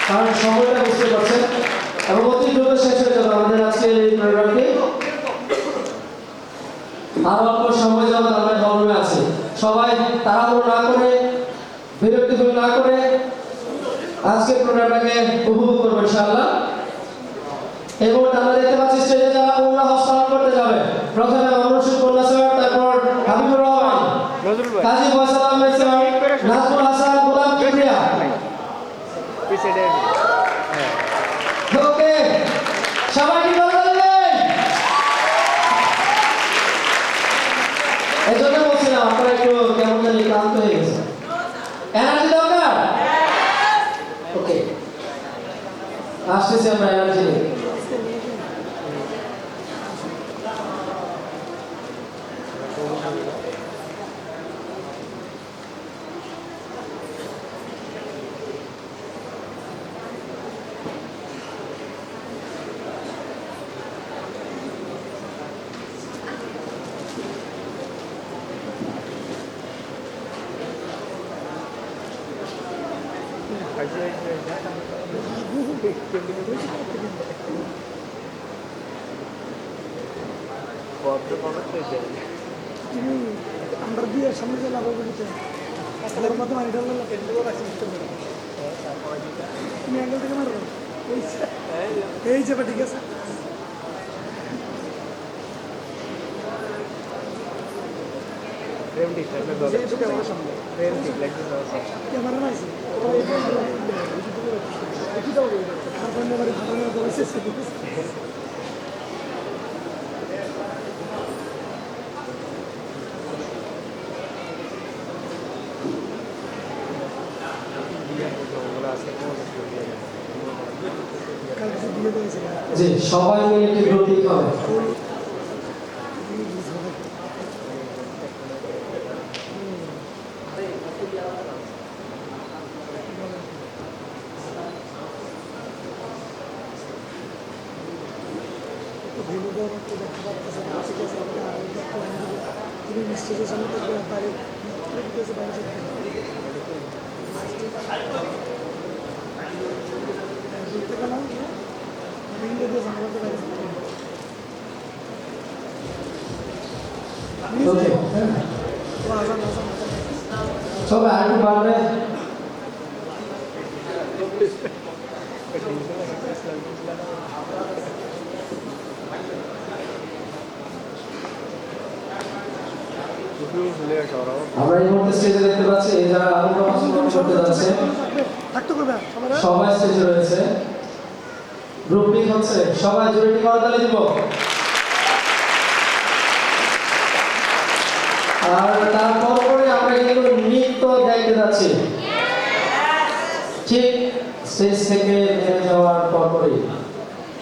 কারণ সময়টা বুঝতে পারছেন এবং অতি দ্রুত শেষ হয়ে যাবে আমাদের আজকের এই প্রোগ্রামটি। আর অল্প সময় যাবত আমরা হলরুমে আছি, সবাই তাড়াহুড়ো না করে বিরক্তিকর না করে আজকের প্রোগ্রামটাকে উপভোগ করবো ইনশাআল্লাহ। এবং আমরা দেখতে পাচ্ছি স্টেজে যারা ওমরা হস্তান্তর করতে যাবে, প্রথমে মামুনুর কন্যা স্যার, তারপর হাবিবুর রহমান, কাজী ফয়সাল আহমেদ স্যার, নাজমুল হাসান, গোলাম কিবরিয়া। ওকে, সবাই কি ভালো লাগলেন? এই জন্য বলছিলাম আপনারা একটু কেমন জানি ক্লান্ত হয়ে গেছে, এনার্জি দরকার। ওকে, আসতেছি আমরা এনার্জি। আমরা দিয়ে সামনে যে লাভ বলতে তার মধ্যে মারি ঢাল লাগা তুমি অ্যাঙ্গেল থেকে মারো এই যে ঠিক আছে। फ्रेम ठीक है मैं बोल रहा हूं फ्रेम ठीक लाइक दिस आल्सो ক্যামেরা নাইছে কি দাও আপনার নাম্বারে ফাটানো বলেছে জি, সবাই মিলে একটু গ্রুপ দিতে হবে। সবাই আরেকটু বাড়বে। আমরা এই মুহূর্তে স্টেজে দেখতে পাচ্ছি এই যারা আনন্দ করতে যাচ্ছে সবাই স্টেজে রয়েছে, গ্রুপিং হচ্ছে, সবাই জোরে করতালি দিব। আর তারপর পরে আমরা কিন্তু নৃত্য দেখতে যাচ্ছি, ঠিক স্টেজ থেকে নেমে যাওয়ার পর পরেই।